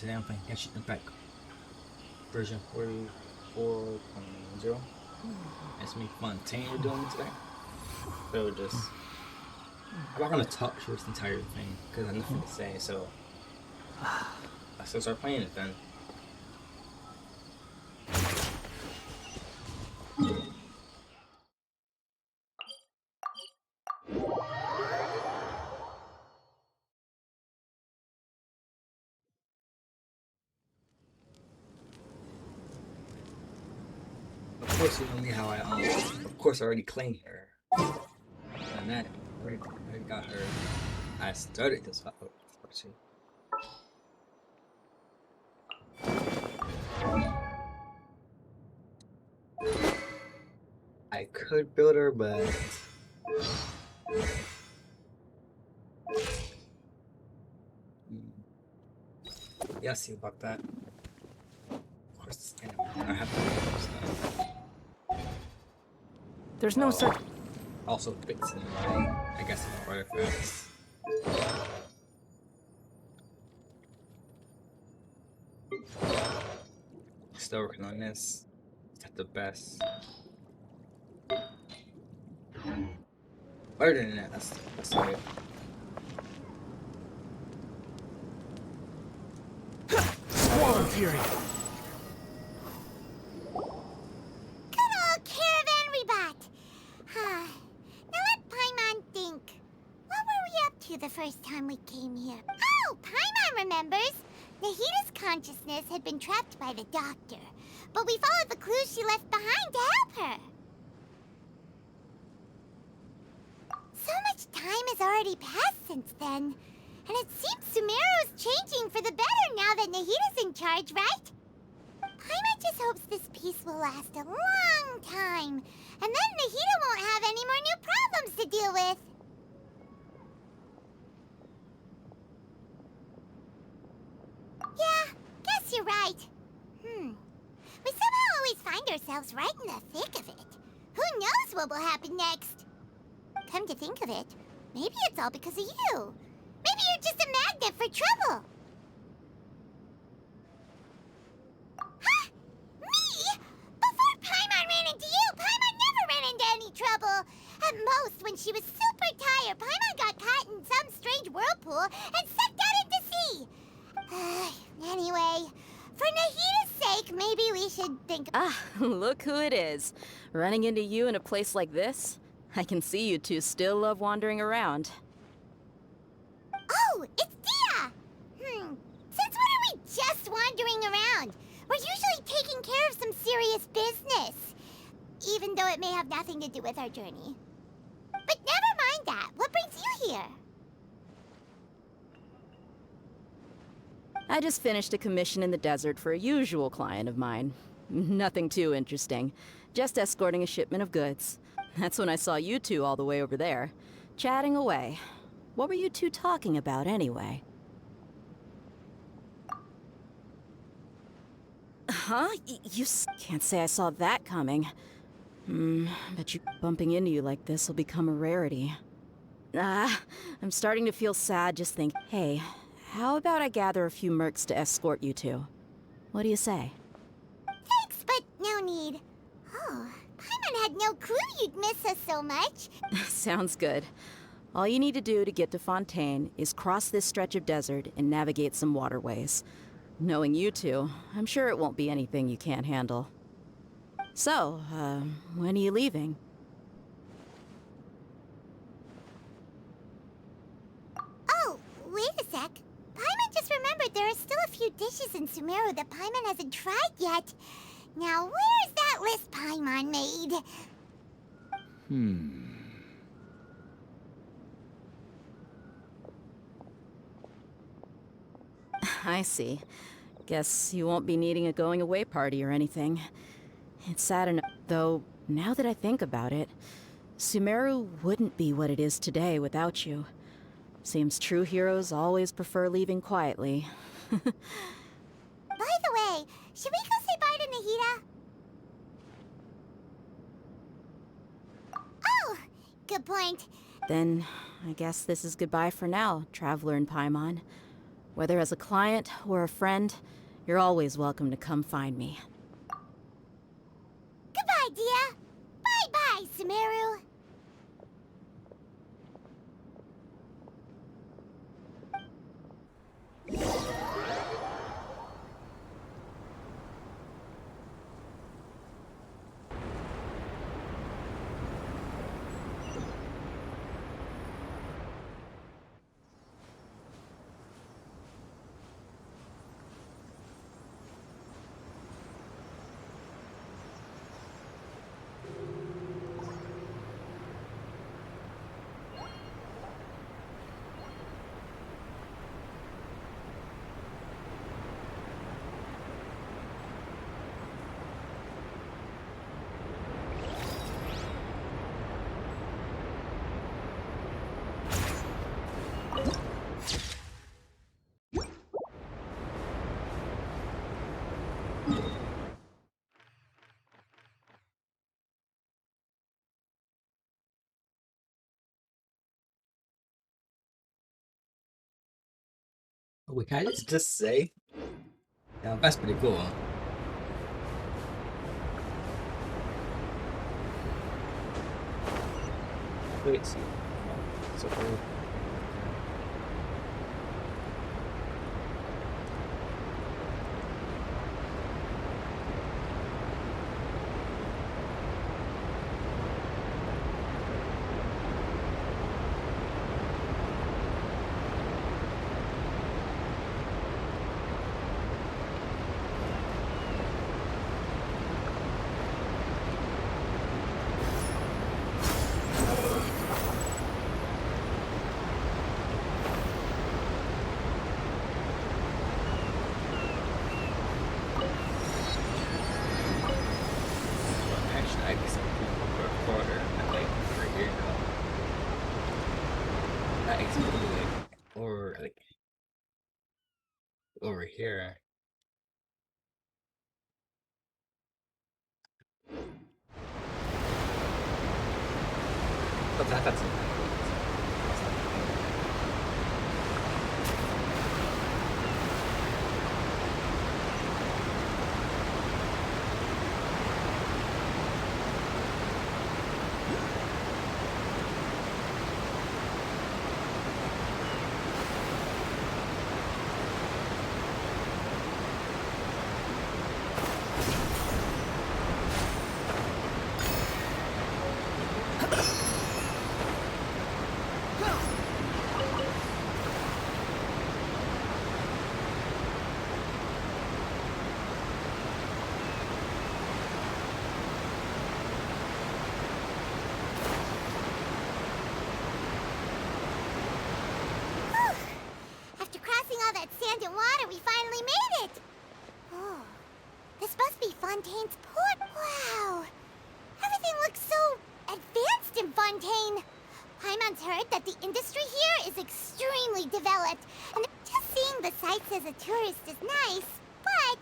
Today I'm playing Genshin Impact version 44.0. It's me, Fontaine, we're doing today. So just, I'm not gonna talk through this entire thing because I have nothing to say. So let's start playing it then. Of course, you know me how I of course I already claimed her. And that I got her. I started this fight. I could build her, but yeah, see about that. Of course, it's anime. I have to do stuff. There's no such. Also fixing my, I guess, my artifacts. Still working on this. It's not the best. Other than that, that's good. Swallow Fury! Good old caravan rebot! Huh. Now let Paimon think. What were we up to the first time we came here? Oh, Paimon remembers! Nahita's consciousness had been trapped by the doctor, but we followed the clues she left behind to help her. So much time has already passed since then, and it seems Sumeru's changing for the better now that Nahita's in charge, right? Paimon just hopes this peace will last a long time, and then Nahita won't have any more new problems to deal with. Yeah, guess you're right. We somehow always find ourselves right in the thick of it. Who knows what will happen next? Come to think of it, maybe it's all because of you. Maybe you're just a magnet for trouble. Huh? Me? Before Paimon ran into you, Paimon never ran into any trouble. At most, when she was super tired, Paimon got caught in some strange whirlpool and sucked out into sea. Anyway, for Nahita's sake, maybe we should think. Ah, look who it is. Running into you in a place like this? I can see you two still love wandering around. Oh, it's Dia! Since when are we just wandering around? We're usually taking care of some serious business. Even though it may have nothing to do with our journey. But never mind that. What brings you here? I just finished a commission in the desert for a usual client of mine. Nothing too interesting. Just escorting a shipment of goods. That's when I saw you two all the way over there, chatting away. What were you two talking about anyway? Huh? You can't say I saw that coming. Bet you bumping into you like this will become a rarity. I'm starting to feel sad just think, hey, how about I gather a few mercs to escort you two? What do you say? Thanks, but no need. Oh, Paimon had no clue you'd miss us so much. Sounds good. All you need to do to get to Fontaine is cross this stretch of desert and navigate some waterways. Knowing you two, I'm sure it won't be anything you can't handle. So, when are you leaving? Oh, wait a sec. Paimon just remembered there are still a few dishes in Sumeru that Paimon hasn't tried yet. Now, where's that list Paimon made? I see. Guess you won't be needing a going away party or anything. It's sad enough, though, now that I think about it, Sumeru wouldn't be what it is today without you. Seems true heroes always prefer leaving quietly. By the way, should we go say bye to Nahita? Oh, good point. Then, I guess this is goodbye for now, Traveler and Paimon. Whether as a client or a friend, you're always welcome to come find me. Goodbye, dear. Bye-bye, Sumeru. Wait, can I just say? Yeah, that's pretty cool. Wait, see. So cool. Actually, I guess I'm farther, like right here now. Not exactly like over here. But that's After crossing all that sand and water, we finally made it! Oh, this must be Fontaine's port. Wow! Everything looks so advanced in Fontaine. Paimon's heard that the industry here is extremely developed, and just seeing the sights as a tourist is nice, but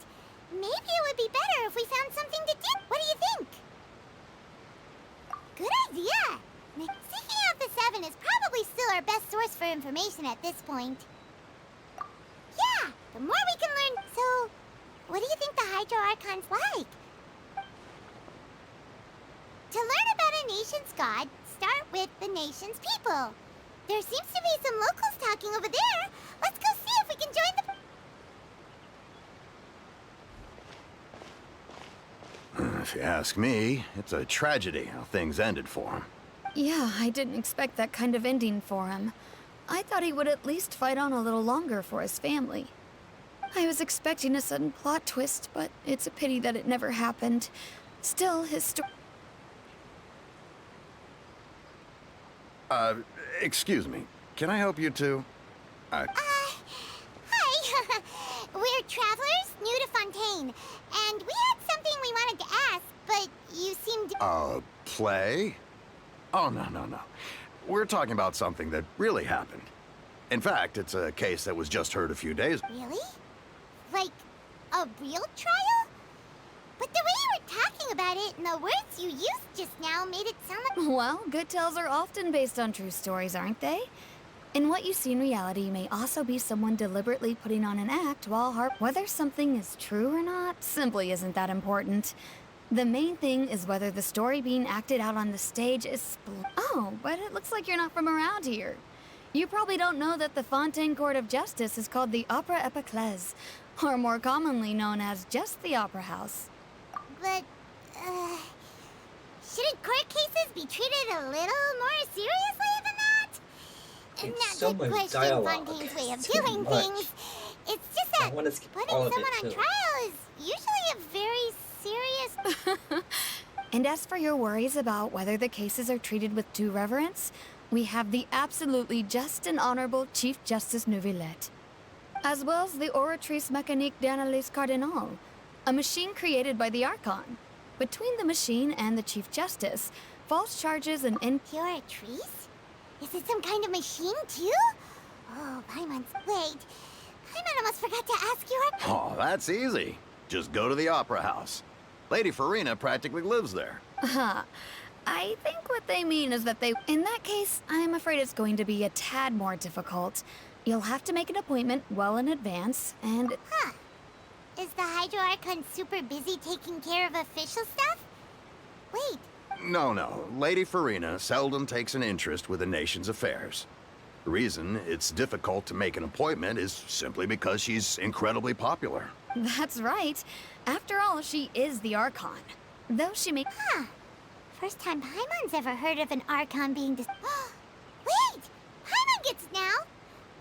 maybe it would be better if we found something to do. What do you think? Good idea! Seeking out the Seven is probably still our best source for information at this point. Yeah, the more we can learn. So, what do you think the Hydro Archon's like? To learn about a nation's god, start with the nation's people. There seems to be some locals talking over there. Let's go see if we can join the... If you ask me, it's a tragedy how things ended for him. Yeah, I didn't expect that kind of ending for him. I thought he would at least fight on a little longer for his family. I was expecting a sudden plot twist, but it's a pity that it never happened. Still, his story... Excuse me. Can I help you two? Hi. We're travelers new to Fontaine, and we had something we wanted to ask, but you seemed... Play? Oh, no. We're talking about something that really happened. In fact, it's a case that was just heard a few days... Really? Like, a real trial? But the way you were talking about it and the words you used just now made it sound like... Well, good tales are often based on true stories, aren't they? In what you see in reality may also be someone deliberately putting on an act while whether something is true or not simply isn't that important. The main thing is whether the story being acted out on the stage is Oh, but it looks like you're not from around here. You probably don't know that the Fontaine Court of Justice is called the Opera Epiclese, or more commonly known as just the Opera House. But, shouldn't court cases be treated a little more seriously than that? It's Not so to much question dialogue. Fontaine's way of Too doing much. things. It's just I that want to skip putting all of someone it on too. trial is usually a very serious... And as for your worries about whether the cases are treated with due reverence, we have the absolutely just and honorable Chief Justice Neuvillette, as well as the Oratrice Mécanique d'Analyse Cardinal, a machine created by the Archon. Between the machine and the Chief Justice, false charges and Oratrice? Is it some kind of machine, too? Oh, Paimon's... Wait. Paimon almost forgot to ask you our... Oh, that's easy. Just go to the Opera House. Lady Farina practically lives there. Huh. I think what they mean is that they... In that case, I'm afraid it's going to be a tad more difficult. You'll have to make an appointment well in advance, and... Huh. Is the Hydro Archon super busy taking care of official stuff? Wait, No. Lady Farina seldom takes an interest with the nation's affairs. The reason it's difficult to make an appointment is simply because she's incredibly popular. That's right. After all, she is the Archon. Though she may... huh. First time Paimon's ever heard of an Archon being Wait! Paimon gets now!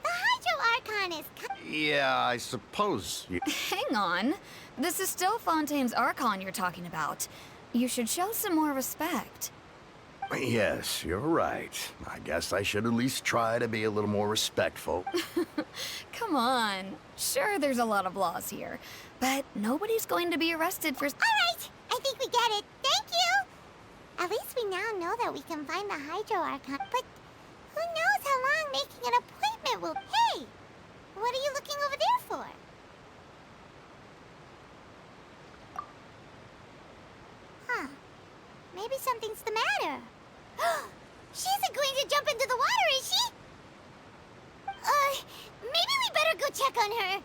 The Hydro Archon is... Yeah, I suppose you... Hang on. This is still Fontaine's Archon you're talking about. You should show some more respect. Yes, you're right. I guess I should at least try to be a little more respectful. Come on. Sure, there's a lot of laws here, but nobody's going to be arrested for... All right! I think we get it. Thank you! At least we now know that we can find the Hydro Archon, but who knows how long making an appointment will... Hey! What are you looking over there for? Huh. Maybe something's the matter. She isn't going to jump into the water, is she? Maybe we better go check on her.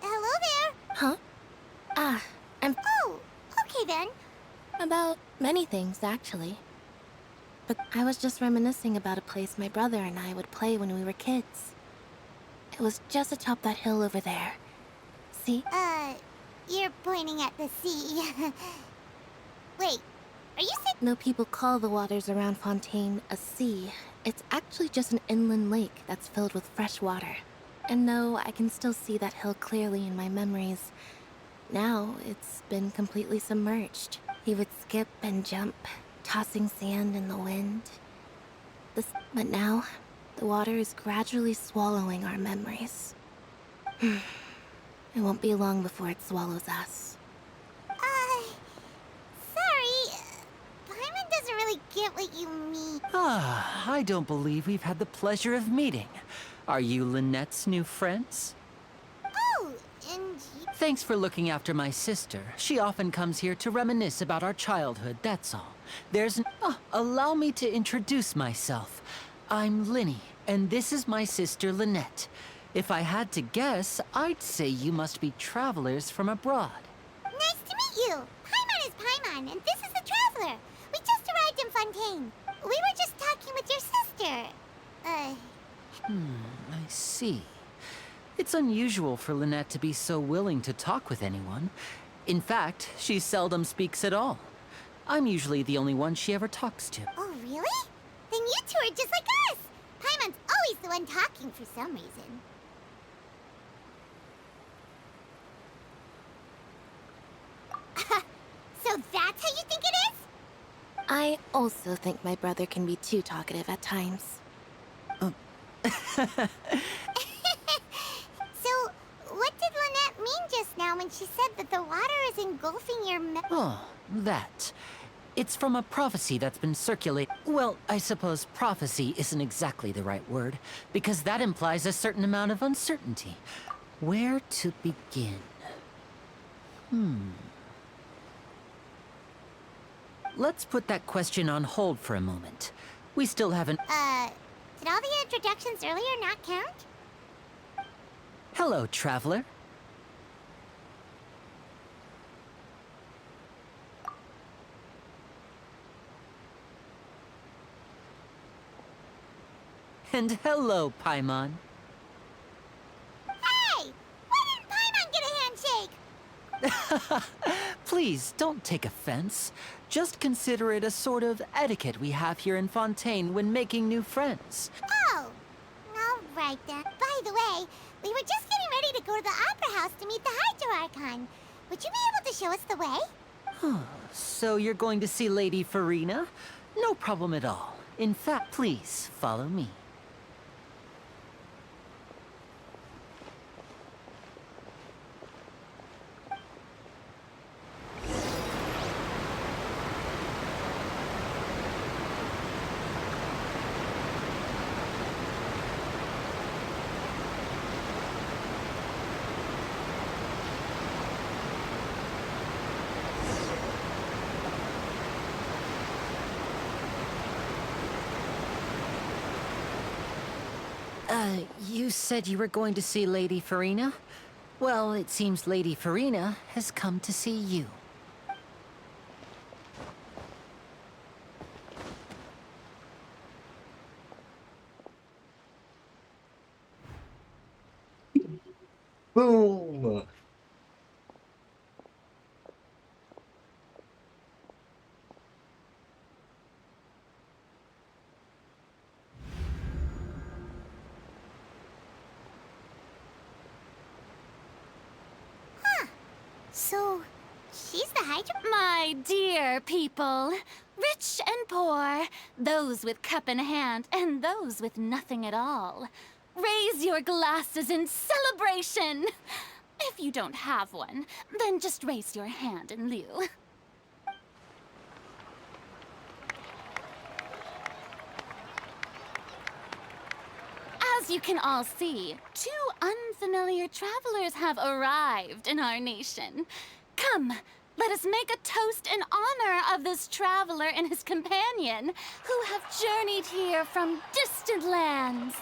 Hello there. Huh? I'm Oh, okay then. about many things, actually. But I was just reminiscing about a place my brother and I would play when we were kids. It was just atop that hill over there. See? You're pointing at the sea. Wait, are you saying... No people call the waters around Fontaine a sea. It's actually just an inland lake that's filled with fresh water. And no, I can still see that hill clearly in my memories. Now, it's been completely submerged. He would skip and jump, tossing sand in the wind. But now, the water is gradually swallowing our memories. It won't be long before it swallows us. Sorry. Paimon doesn't really get what you mean. I don't believe we've had the pleasure of meeting. Are you Lynette's new friends? Oh, and you... Thanks for looking after my sister. She often comes here to reminisce about our childhood, that's all. Allow me to introduce myself. I'm Linny, and this is my sister Lynette. If I had to guess, I'd say you must be travelers from abroad. Nice to meet you. Paimon is Paimon, and this is the Traveler. We just arrived in Fontaine. We were just talking with your sister. I see. It's unusual for Lynette to be so willing to talk with anyone. In fact, she seldom speaks at all. I'm usually the only one she ever talks to. Oh, really? Then you two are just like us. Paimon's always the one talking for some reason. So that's how you think it is? I also think my brother can be too talkative at times. She said that the water is engulfing your Oh, that. It's from a prophecy that's been circulating. Well, I suppose prophecy isn't exactly the right word, because that implies a certain amount of uncertainty. Where to begin? Let's put that question on hold for a moment. We still haven't... Did all the introductions earlier not count? Hello, traveler. And hello, Paimon. Hey! Why didn't Paimon get a handshake? Please, don't take offense. Just consider it a sort of etiquette we have here in Fontaine when making new friends. Oh! Alright then. By the way, we were just getting ready to go to the Opera House to meet the Hydro Archon. Would you be able to show us the way? So you're going to see Lady Farina? No problem at all. In fact, please follow me. You said you were going to see Lady Farina? Well, it seems Lady Farina has come to see you. Boom! So, she's the Hydro... My dear people, rich and poor, those with cup in hand and those with nothing at all, raise your glasses in celebration. If you don't have one, then just raise your hand in lieu. As you can all see, two unfamiliar travelers have arrived in our nation. Come, let us make a toast in honor of this traveler and his companion who have journeyed here from distant lands.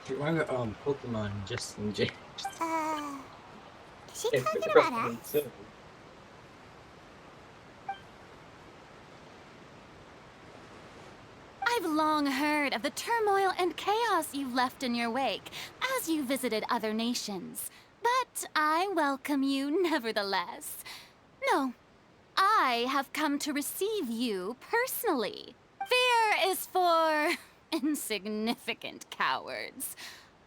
Remember Pokemon just in James. Is she talking about us? I've long heard of the turmoil and chaos you've left in your wake as you visited other nations. But I welcome you nevertheless. No, I have come to receive you personally. Fear is for insignificant cowards.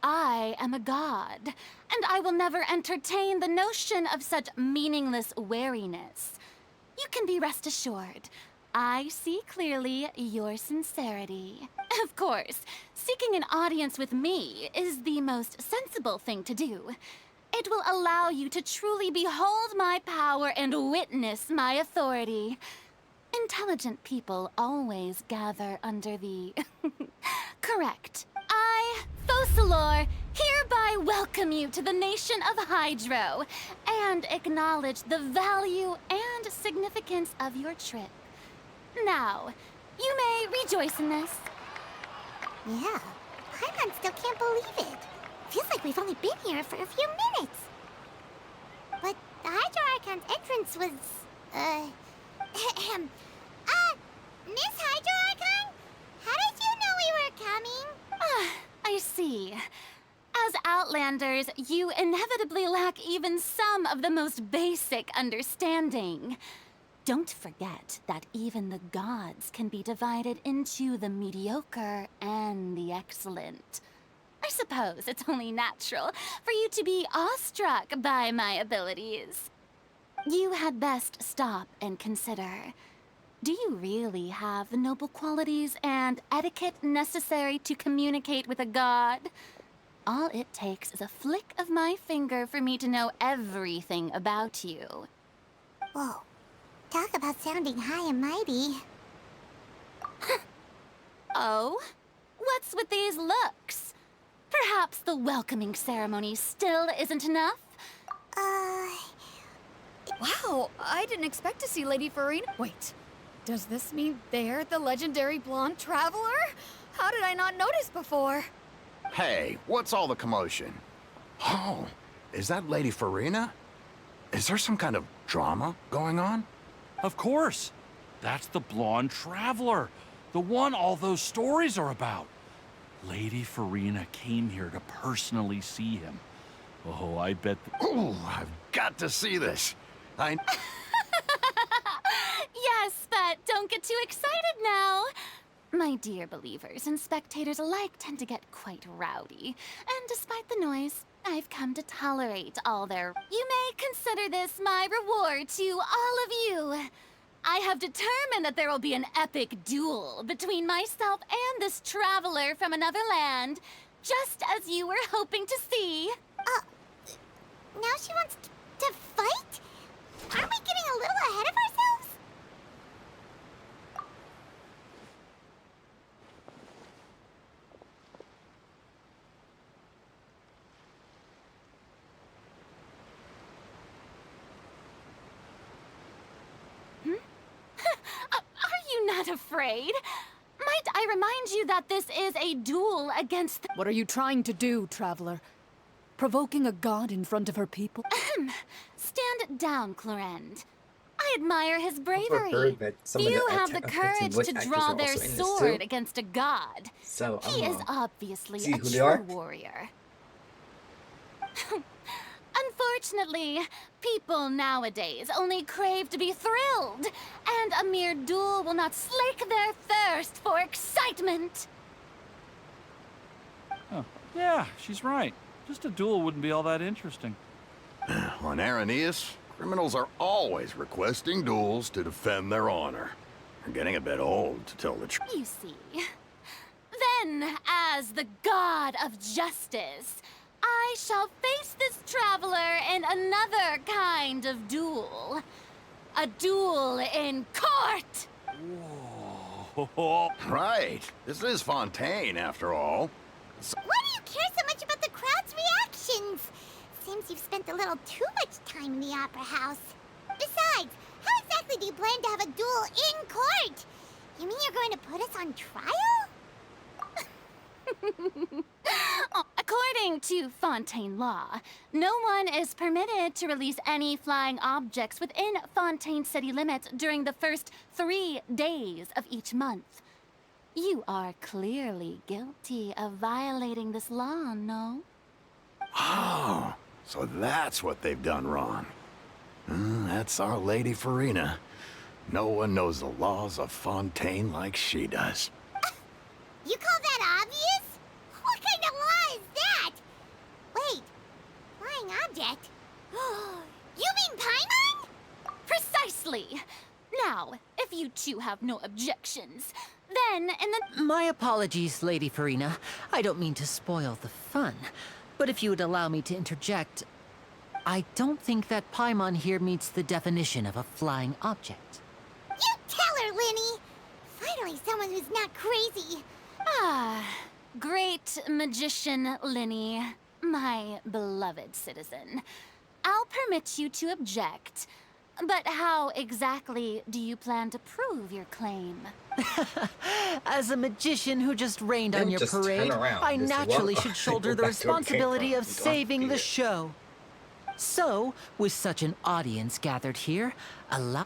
I am a god, and I will never entertain the notion of such meaningless wariness. You can be rest assured. I see clearly your sincerity. Of course, seeking an audience with me is the most sensible thing to do. It will allow you to truly behold my power and witness my authority. Intelligent people always gather under the... Correct. I, Focalor, hereby welcome you to the nation of Hydro and acknowledge the value and significance of your trip. Now, you may rejoice in this. Yeah, Paimon still can't believe it. Feels like we've only been here for a few minutes. But the Hydro Archon's entrance was, Miss Hydro Archon? How did you know we were coming? I see. As Outlanders, you inevitably lack even some of the most basic understanding. Don't forget that even the gods can be divided into the mediocre and the excellent. I suppose it's only natural for you to be awestruck by my abilities. You had best stop and consider. Do you really have the noble qualities and etiquette necessary to communicate with a god? All it takes is a flick of my finger for me to know everything about you. Whoa. Talk about sounding high and mighty. Oh? What's with these looks? Perhaps the welcoming ceremony still isn't enough? Wow, I didn't expect to see Lady Farina. Wait, does this mean they're the legendary blonde traveler? How did I not notice before? Hey, what's all the commotion? Oh, is that Lady Farina? Is there some kind of drama going on? Of course. That's the blonde traveler. The one all those stories are about. Lady Farina came here to personally see him. Oh, I bet... Ooh, I've got to see this. Yes, but don't get too excited now. My dear believers and spectators alike tend to get quite rowdy. And despite the noise, I've come to tolerate all their... You may consider this my reward to all of you. I have determined that there will be an epic duel between myself and this traveler from another land, just as you were hoping to see. Now she wants to fight? Aren't we getting a little ahead of ourselves? Are you not afraid? Might I remind you that this is a duel against... What are you trying to do, traveler? Provoking a god in front of her people? Stand down, Clorend. I admire his I've bravery. heard that some of Few the have the offensive courage voice to actors draw are their also in this sword too. against a god. So, He is obviously see a who they true are? warrior. Unfortunately, people nowadays only crave to be thrilled, and a mere duel will not slake their thirst for excitement. Oh, yeah, she's right. Just a duel wouldn't be all that interesting. On Araneus, criminals are always requesting duels to defend their honor. They're getting a bit old, to tell the truth. You see. Then, as the god of justice, I shall face this traveler in another kind of duel. A duel in court! Whoa. Right. This is Fontaine, after all. Why do you care so much about the crowd's reactions? Seems you've spent a little too much time in the opera house. Besides, how exactly do you plan to have a duel in court? You mean you're going to put us on trial? According to Fontaine law, no one is permitted to release any flying objects within Fontaine city limits during the first 3 days of each month. You are clearly guilty of violating this law, no? Oh, so that's what they've done wrong. That's our Lady Farina. No one knows the laws of Fontaine like she does. You call that obvious? What kind of law is that? Wait, flying object? You mean Paimon? Precisely! Now, if you two have no objections, then in the... My apologies, Lady Farina. I don't mean to spoil the fun. But if you would allow me to interject, I don't think that Paimon here meets the definition of a flying object. You tell her, Linny! Finally someone who's not crazy. Ah, great magician Linny, my beloved citizen. I'll permit you to object, but how exactly do you plan to prove your claim? As a magician who just rained on Then your just turn parade, around, I just naturally walk should on, shoulder go the back to where it came responsibility from. of You don't have to saving be the there. show. So, with such an audience gathered here, allow...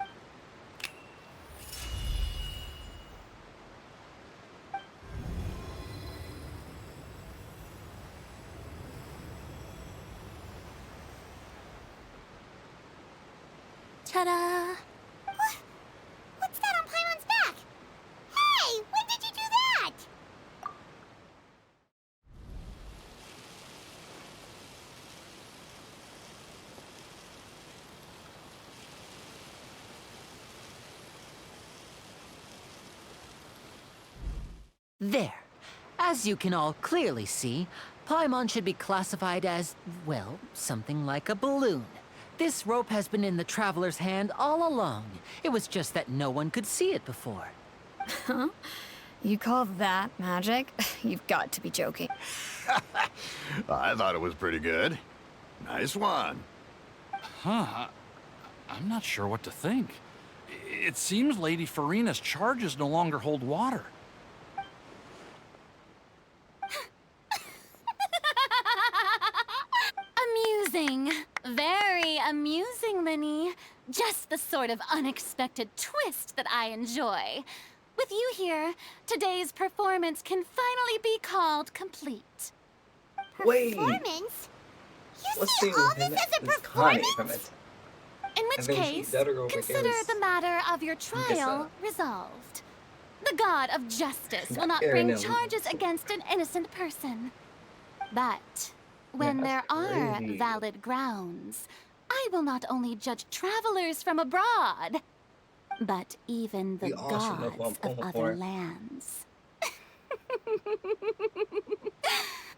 Ta-da! What's that on Paimon's back? Hey, when did you do that? There. As you can all clearly see, Paimon should be classified as, well, something like a balloon. This rope has been in the Traveler's hand all along. It was just that no one could see it before. Huh? You call that magic? You've got to be joking. I thought it was pretty good. Nice one. Huh. I'm not sure what to think. It seems Lady Farina's charges no longer hold water. Amusing. Very amusing, Linny. Just the sort of unexpected twist that I enjoy. With you here, today's performance can finally be called complete. Wait. Performance? You Let's see see all him this as a as Connie from performance? it. In which And then she case, let her go consider because the matter of your guess trial resolved. The god of justice will not Not bring Aaron, charges against an innocent person. But when there that's are crazy. valid grounds, I will not only judge travelers from abroad, but even the We all should know who I'm gods of pulling other for. lands.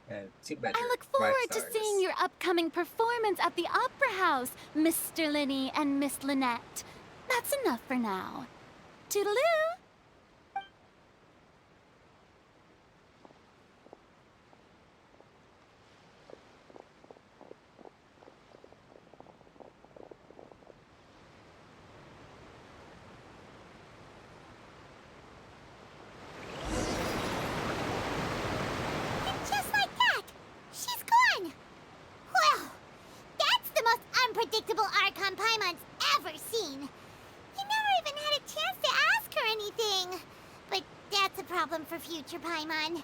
And too bad I you're look a forward five to stars. seeing your upcoming performance at the Opera House, Mr. Linny and Miss Lynette. That's enough for now. Toodaloo! And just like that, she's gone. Well, that's the most unpredictable Archon Paimon's ever seen. He never even had a chance to ask her anything. But that's a problem for future Paimon.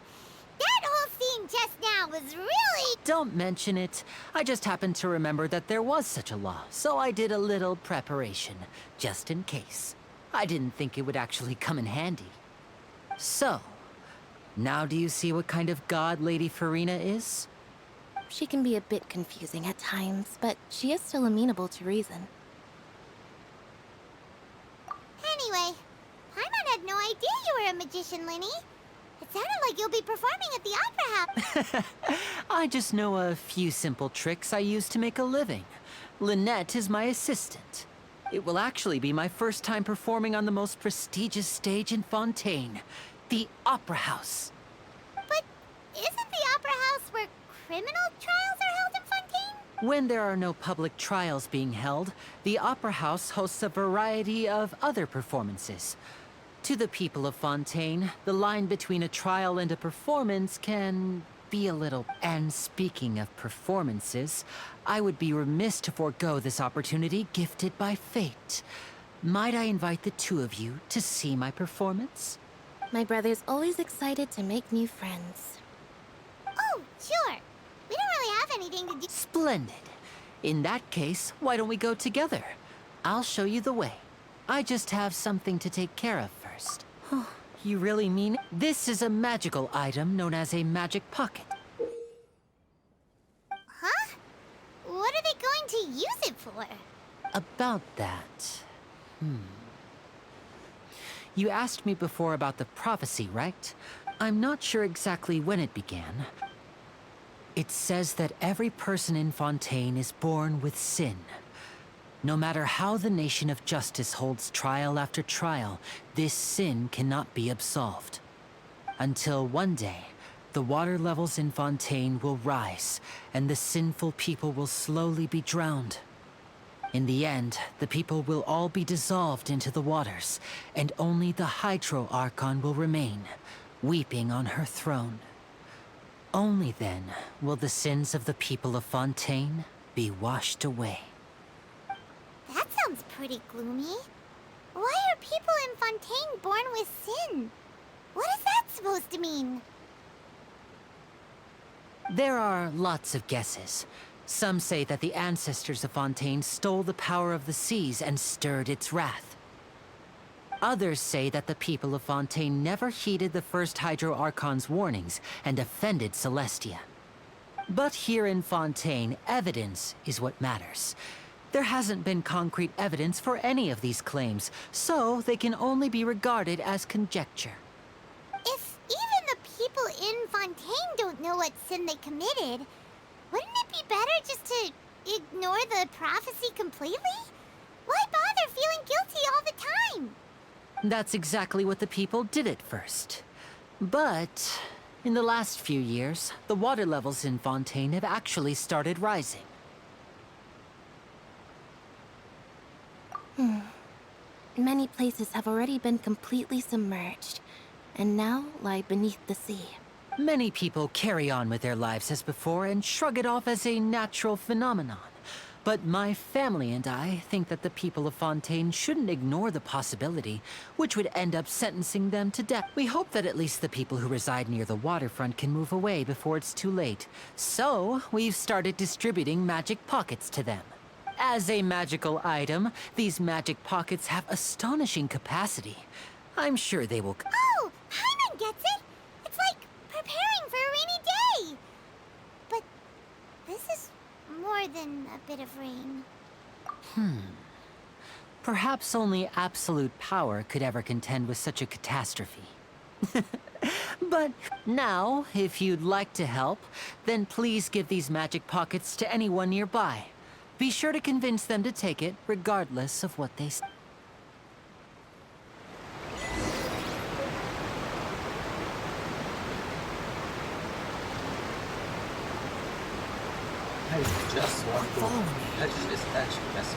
That whole scene just now was really... Don't mention it. I just happened to remember that there was such a law, so I did a little preparation, just in case. I didn't think it would actually come in handy. So, now do you see what kind of god Lady Farina is? She can be a bit confusing at times, but she is still amenable to reason. Anyway, Paimon had no idea you were a magician, Linny. It sounded like you'll be performing at the Opera House. I just know a few simple tricks I use to make a living. Lynette is my assistant. It will actually be my first time performing on the most prestigious stage in Fontaine, the Opera House. But isn't the Opera House where criminal trials are held in Fontaine? When there are no public trials being held, the Opera House hosts a variety of other performances. To the people of Fontaine, the line between a trial and a performance can be a little... And speaking of performances, I would be remiss to forego this opportunity gifted by fate. Might I invite the two of you to see my performance? My brother's always excited to make new friends. Oh, sure. We don't really have anything to do. Splendid. In that case, why don't we go together? I'll show you the way. I just have something to take care of first. You really mean... This is a magical item known as a magic pocket. Huh? What are they going to use it for? About that... You asked me before about the prophecy, right? I'm not sure exactly when it began. It says that every person in Fontaine is born with sin. No matter how the nation of justice holds trial after trial, this sin cannot be absolved. Until one day, the water levels in Fontaine will rise, and the sinful people will slowly be drowned. In the end, the people will all be dissolved into the waters, and only the Hydro Archon will remain, weeping on her throne. Only then will the sins of the people of Fontaine be washed away. That sounds pretty gloomy. Why are people in Fontaine born with sin? What is that supposed to mean? There are lots of guesses. Some say that the ancestors of Fontaine stole the power of the seas and stirred its wrath. Others say that the people of Fontaine never heeded the first Hydro Archon's warnings and offended Celestia. But here in Fontaine, evidence is what matters. There hasn't been concrete evidence for any of these claims, so they can only be regarded as conjecture. If even the people people in Fontaine don't know what sin they committed, wouldn't it be better just to ignore the prophecy completely? Why bother feeling guilty all the time? That's exactly what the people did at first. But in the last few years, the water levels in Fontaine have actually started rising. Many places have already been completely submerged, and now lie beneath the sea. Many people carry on with their lives as before and shrug it off as a natural phenomenon. But my family and I think that the people of Fontaine shouldn't ignore the possibility, which would end up sentencing them to death. We hope that at least the people who reside near the waterfront can move away before it's too late. So, we've started distributing magic pockets to them. As a magical item, these magic pockets have astonishing capacity. I'm sure they will... Oh, Paimon gets it! It's like preparing for a rainy day! But this is more than a bit of rain. Perhaps only absolute power could ever contend with such a catastrophe. But now, if you'd like to help, then please give these magic pockets to anyone nearby. Be sure to convince them to take it, regardless of what they say. I just want to touch this statue. That's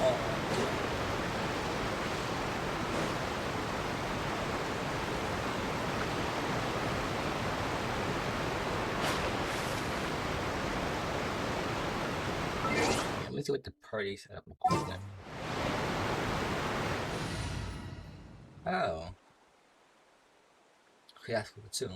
all I'm doing. Let me see what the party setup looks like. Oh. Okay, that's cool too.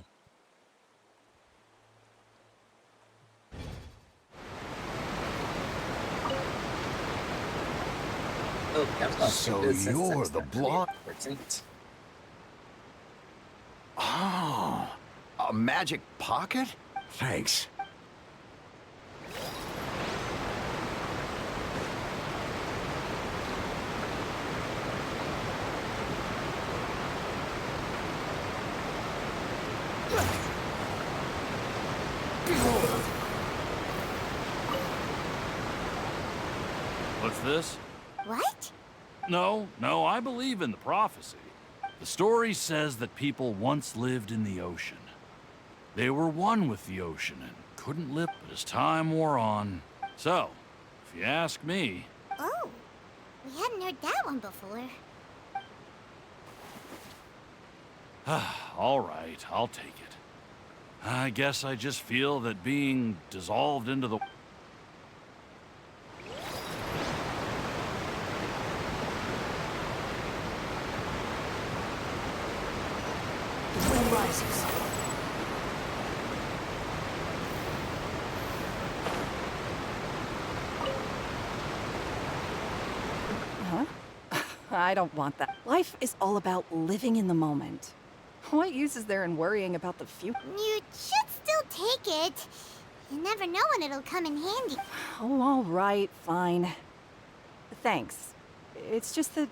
Okay, I was gonna So this you're the blonde. important. Oh, a magic pocket? Thanks. What's this? What? No, I believe in the prophecy. The story says that people once lived in the ocean. They were one with the ocean and couldn't live, but as time wore on. So, if you ask me... Oh, we hadn't heard that one before. All right, I'll take it. I guess I just feel that being dissolved into the... Rises. Huh? I don't want that. Life is all about living in the moment. What use is there in worrying about the future? You should still take it. You never know when it'll come in handy. Oh, all right, fine. Thanks. It's just that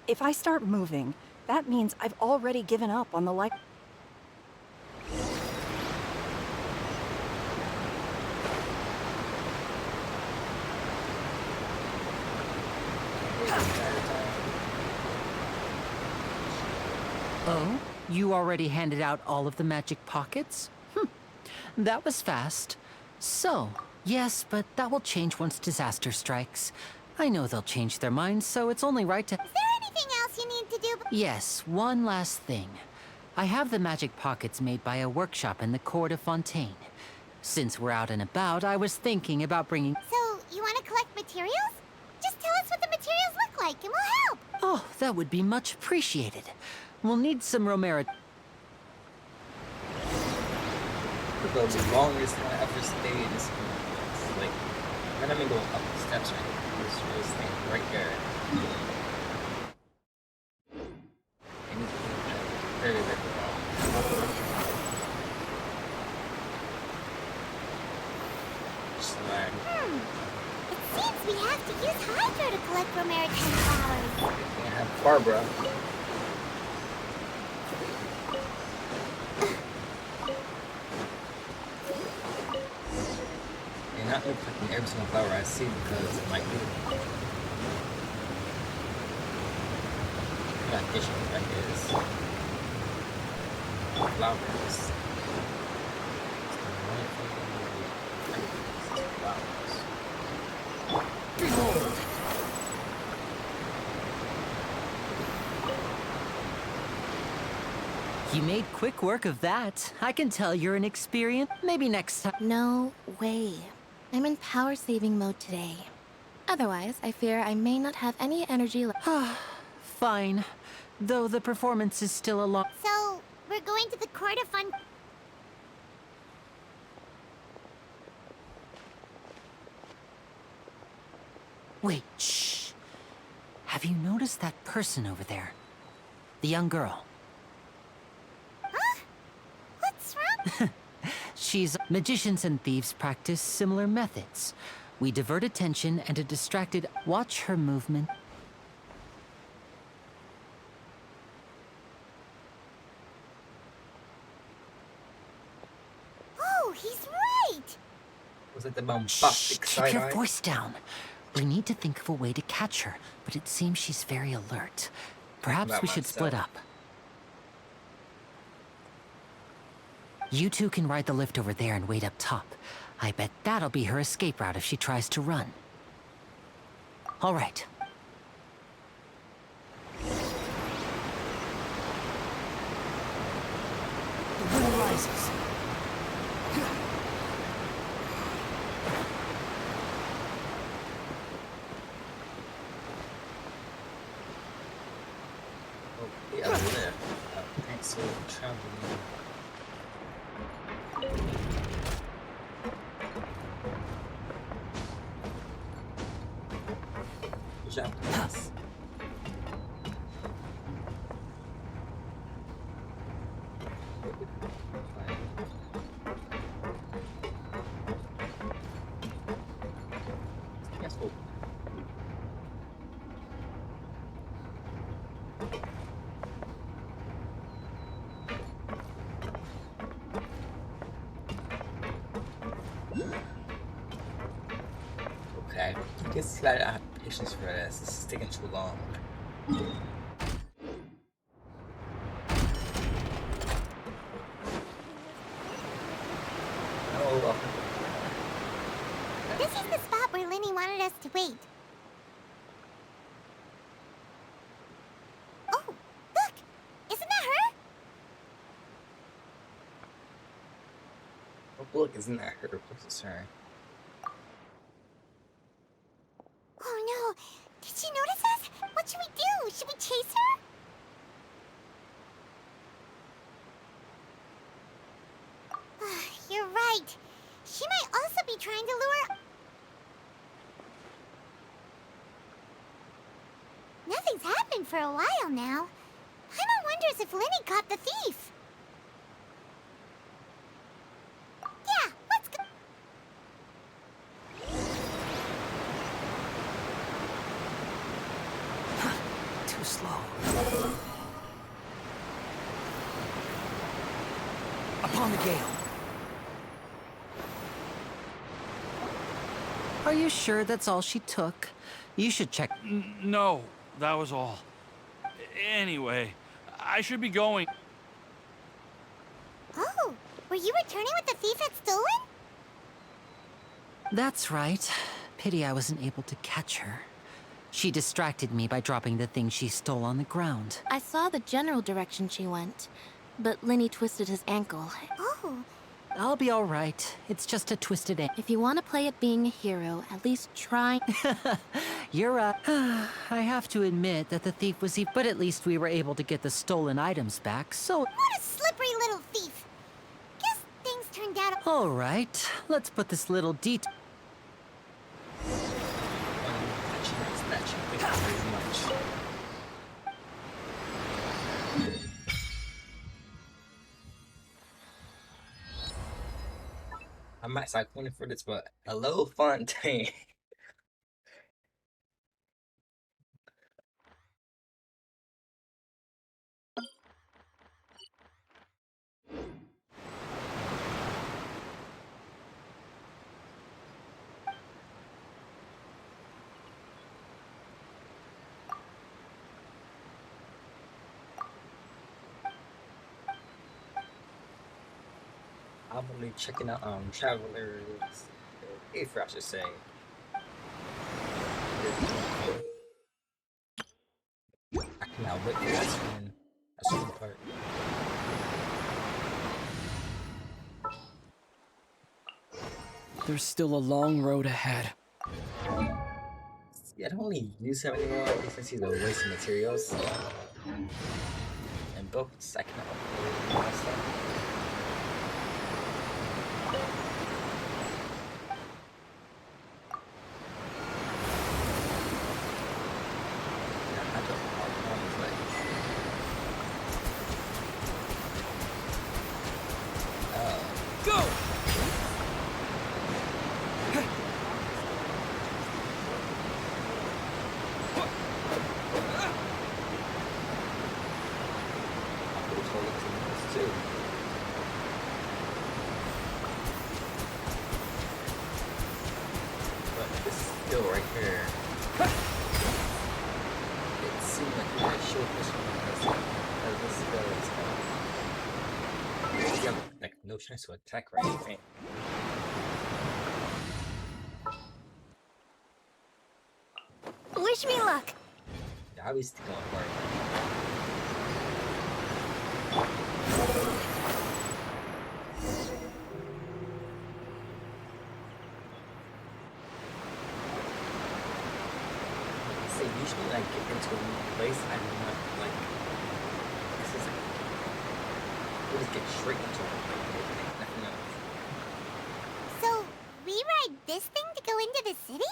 if I start moving, that means I've already given up on the life. Oh? You already handed out all of the magic pockets? That was fast. So, yes, but that will change once disaster strikes. I know they'll change their minds, so it's only right to... Is there anything else you need to do? Yes, one last thing. I have the magic pockets made by a workshop in the court of Fontaine. Since we're out and about, I was thinking about bringing... So, you want to collect materials? Just tell us what the materials look like, and we'll help. Oh, that would be much appreciated. We'll need some Romero... The longest one I ever stayed in this place. Like, I'm gonna go up the steps right here. This thing right there. Very, very long. Slag. It seems we have to use Hydro to collect Romaritime flowers. I have Barbara. just one flower I see because it might be. I got fish right here. Flowers. Behold! You made quick work of that. I can tell you're an experienced. Maybe next time. No way. I'm in power saving mode today. Otherwise, I fear I may not have any energy left. Fine. Though the performance is still a lot. So, we're going to the court of fun. Wait, shh. Have you noticed that person over there? The young girl. Huh? What's wrong? Magicians and thieves practice similar methods. We divert attention and a distracted. Watch her movement. Oh, he's right! Was it the Shh, bombastic keep side your eye? voice down. We need to think of a way to catch her, but it seems she's very alert. Perhaps About we should split myself. up. You two can ride the lift over there and wait up top. I bet that'll be her escape route if she tries to run. All right. The wind rises. Oh, the other left. Pencil traveling. Good job, guys. Yes, oh. Okay, I guess I don't have patience for this. This is taking too long. Oh, This is the spot where Linny wanted us to wait. Oh, look! Isn't that her? oh, look, isn't that her? Of course it's her. Oh no! Did she notice us? What should we do? Should we chase her? You're right. She might also be trying to lure... Nothing's happened for a while now. Paimon wonders if Linny caught the thief. Yeah, let's go. Too slow. Upon the gale. Are you sure that's all she took? You should check. No, that was all. Anyway, I should be going. Oh, were you returning what the thief had stolen? That's right. Pity I wasn't able to catch her. She distracted me by dropping the thing she stole on the ground. I saw the general direction she went, but Linny twisted his ankle. Oh, I'll be all right. It's just a twisted ankle. If you want to play at being a hero, at least try. You're right. I have to admit that the thief was but at least we were able to get the stolen items back, so... what a slippery little thief. Guess things turned out... All right, let's put this little detail... Thank you very much. I might start calling for this, but hello, Fontaine. I'm only checking out travelers. If I should say. I cannot wait for that screen part. There's still a long road ahead. Yeah, I don't really use him anymore since he's a waste of materials. And books, I cannot upload all that stuff. Right here. It seemed like we might show this one as this goes. You have like no chance to attack or anything. Wish me luck. Yeah, I was going for it. Usually, like, get into a new place, I do not, like, this is, like, we'll just get straight into it, like, nothing else. So, we ride this thing to go into the city?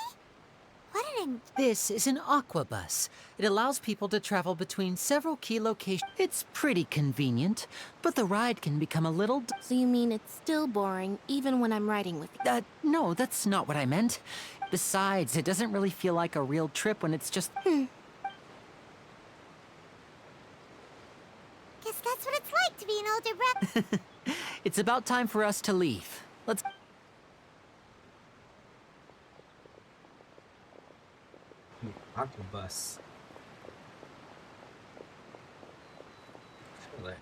What an... This is an aquabus. It allows people to travel between several key locations. It's pretty convenient, but the ride can become a little... So you mean it's still boring, even when I'm riding with you? No, that's not what I meant. Besides, it doesn't really feel like a real trip when it's just... Guess that's what it's like to be an older rep. It's about time for us to leave. Let's... Octobus. Charlotte.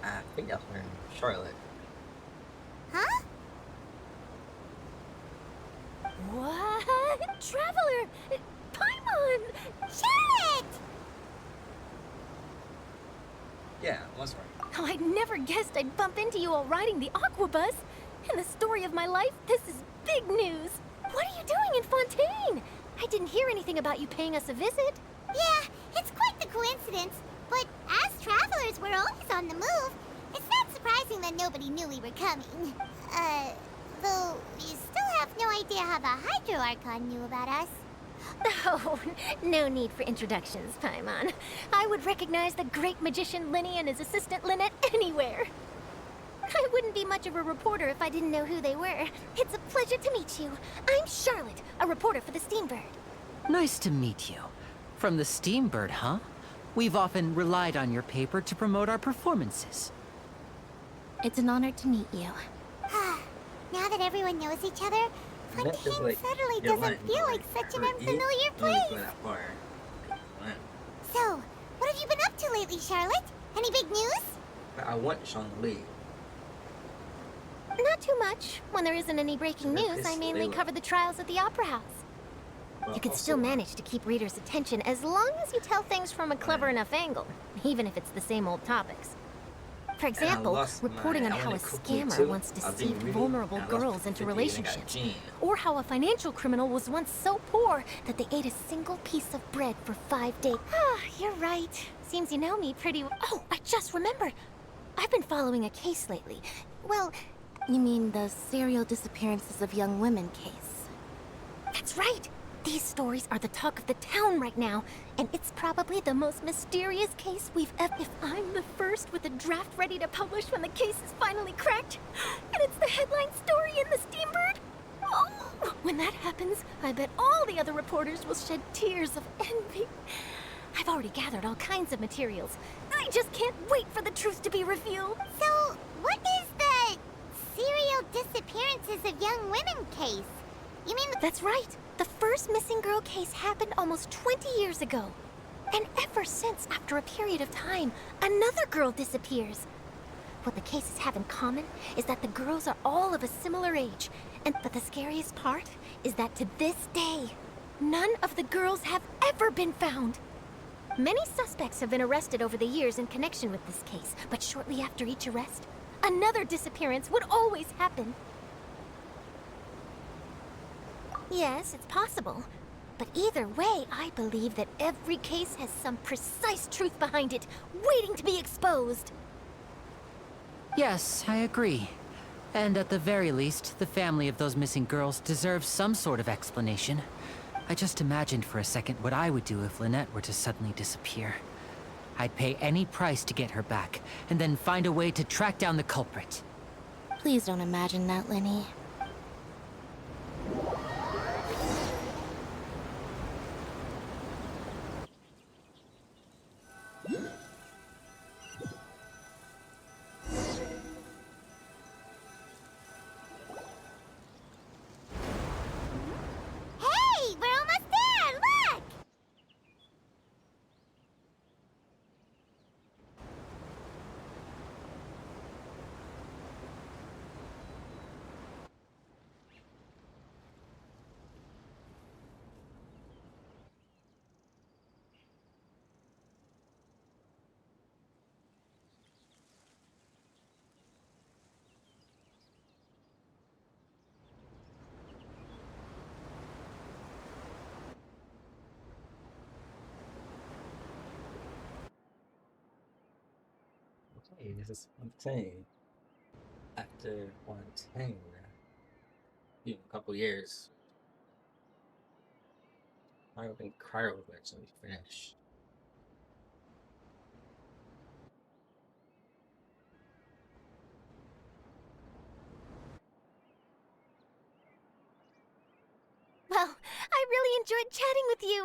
I think that's her name, Charlotte. Huh? What? Traveler! Paimon! Charlotte! Yeah, that's right. Oh, I'd never guessed I'd bump into you while riding the aquabus. In the story of my life, this is big news. What are you doing in Fontaine? I didn't hear anything about you paying us a visit. Yeah, it's quite the coincidence. But as travelers, we're always on the move. It's not surprising that nobody knew we were coming. Though we still have no idea how the Hydro Archon knew about us. Oh, no need for introductions, Paimon. I would recognize the great magician Linny and his assistant Lynette anywhere. I wouldn't be much of a reporter if I didn't know who they were. It's a pleasure to meet you. I'm Charlotte, a reporter for the Steambird. Nice to meet you. From the Steambird, huh? We've often relied on your paper to promote our performances. It's an honor to meet you. Now that everyone knows each other, Fontaine like, suddenly doesn't feel like such an unfamiliar place. So, what have you been up to lately, Charlotte? Any big news? I want Sean to leave. Not too much. When there isn't any breaking So news, I this mainly Layla. cover the trials at the Opera House. Well, You could also- still manage to keep readers' attention as long as you tell things from a clever enough angle, even if it's the same old topics. For example, lost reporting mine. on I how a wanted cookie scammer too. once I was being deceived greedy, vulnerable and I lost girls into 50 and I got relationships, Jean. or how a financial criminal was once so poor that they ate a single piece of bread for 5 days. Ah, you're right. Seems you know me pretty well. Oh, I just remembered. I've been following a case lately. Well, You mean the serial disappearances of young women case? that's right. These stories are the talk of the town right now, and it's probably the most mysterious case we've ever... If I'm the first with a draft ready to publish when the case is finally cracked, and it's the headline story in the Steambird, oh, when that happens, I bet all the other reporters will shed tears of envy. I've already gathered all kinds of materials. I just can't wait for the truth to be revealed. So, what is the serial disappearances of young women case? You mean That's right. The first missing girl case happened almost 20 years ago. And ever since, after a period of time, another girl disappears. What the cases have in common is that the girls are all of a similar age. But the scariest part is that to this day, none of the girls have ever been found. Many suspects have been arrested over the years in connection with this case, but shortly after each arrest, another disappearance would always happen. Yes, it's possible. But either way, I believe that every case has some precise truth behind it, waiting to be exposed. Yes, I agree. And at the very least, the family of those missing girls deserves some sort of explanation. I just imagined for a second what I would do if Lynette were to suddenly disappear. I'd pay any price to get her back, and then find a way to track down the culprit. Please don't imagine that, Lenny. Hey, we're almost there! Look! Okay, this is Fontaine. After Fontaine, a couple years, I think Cryo will eventually finish. Well, I really enjoyed chatting with you.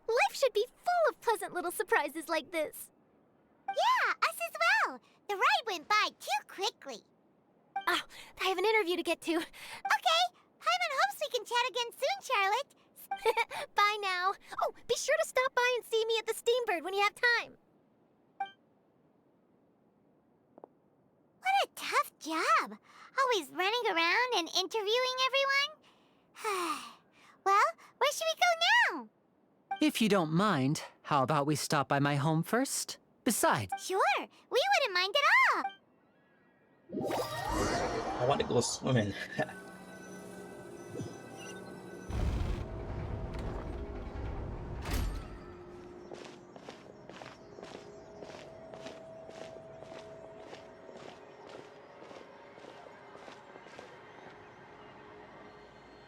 Life should be full of pleasant little surprises like this. Yeah, us as well. The ride went by too quickly. Oh, I have an interview to get to. Okay, Paimon hopes we can chat again soon, Charlotte. Bye now. Oh, be sure to stop by and see me at the Steambird when you have time. What a tough job. Always running around and interviewing everyone. Well, where should we go now? If you don't mind, how about we stop by my home first? Besides, Sure, we wouldn't mind at all. I want to go swimming.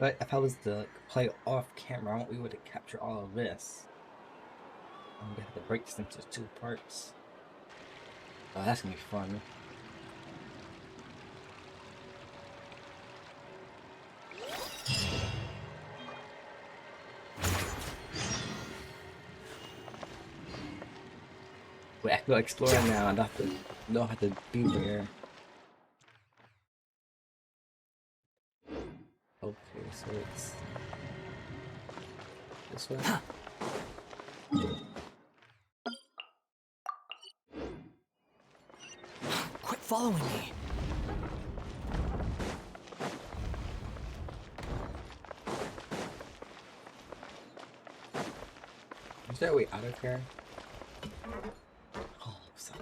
But if I was to play off camera, we would have captured all of this. I'm gonna have to break this into 2 parts. Oh, that's gonna be fun. We have to go exploring now. I don't have to be there. Okay, so it's this way. Quit following me. Is there a way out of here? Oh, sorry.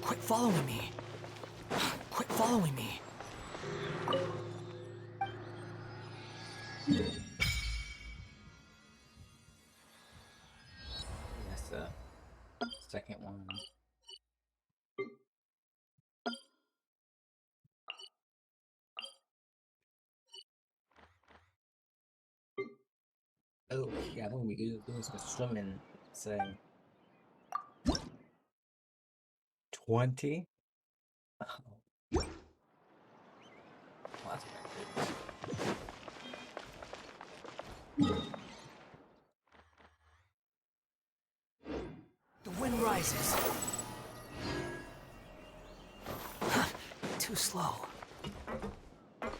Quit following me. Quit following me. That's the second one. Oh, yeah, I'm gonna be doing some swimming, so 20? Oh, that's The wind rises. Too slow. Let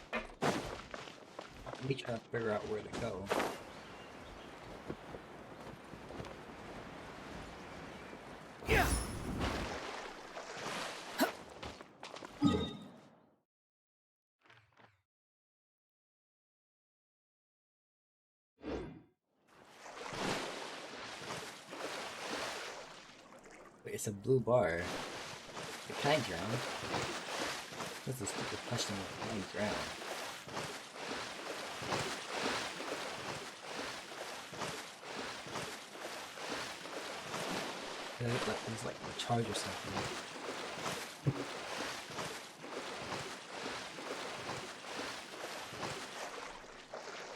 me try to figure out where to go. Yeah. Wait, it's a blue bar. Can I drown? That's a stupid question. Can I drown? There's like a charge or something.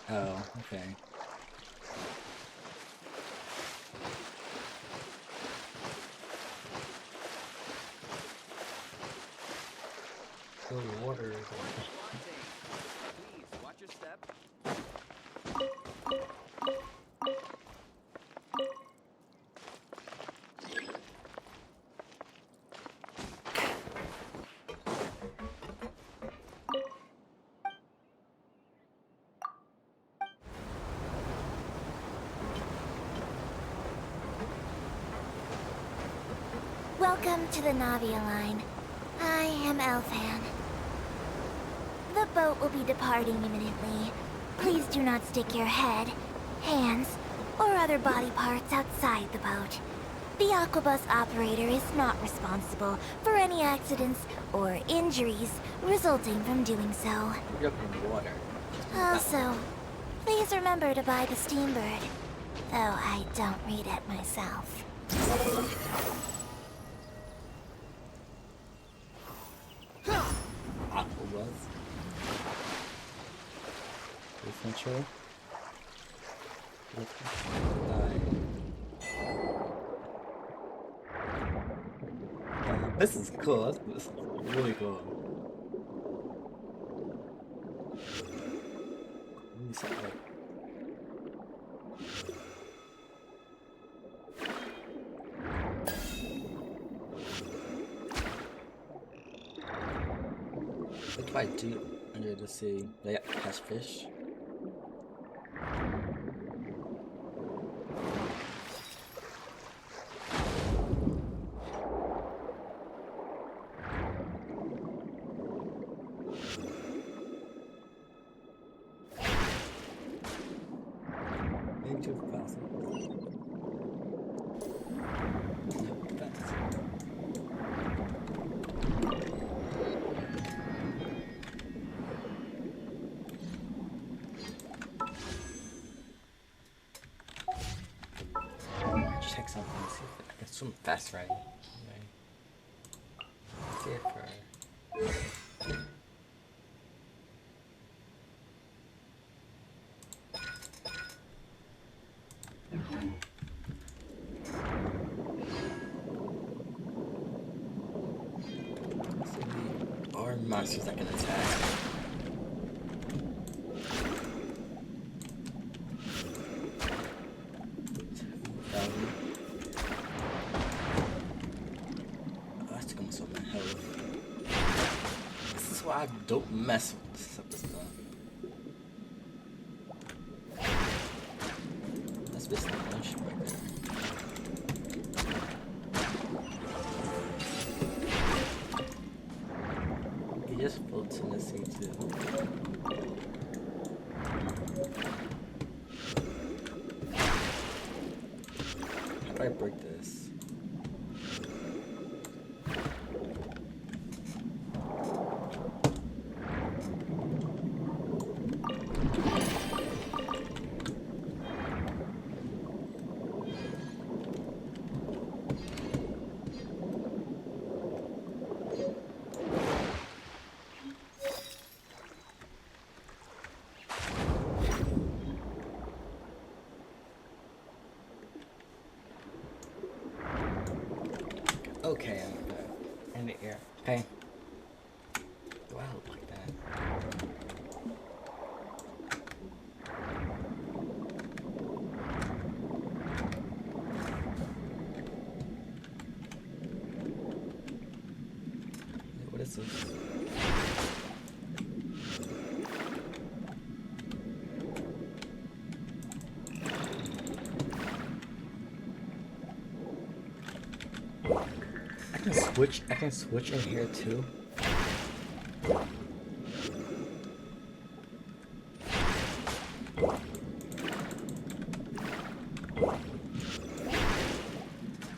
Oh, okay. Oh, water. Please watch your step. Welcome to the Navia line. I am Elfan. The boat will be departing imminently. Please do not stick your head, hands, or other body parts outside the boat. The Aquabus operator is not responsible for any accidents or injuries resulting from doing so. We're up in water. Also, please remember to buy the Steambird, though I don't read it myself. Aquabus. Essential. This is cool. This is really cool. What do I do under the sea? They catch fish? Maybe too fast. Check something, see if I can swim fast, right? See if or monsters that can attack. That's taking so much health. This is why I don't mess with this type of stuff. That's basically one shot right there. He just floats in the sea too. How do I break this? Okay, I'm back. Hey. Do I look like that? Wait, what is this? I can switch in here too.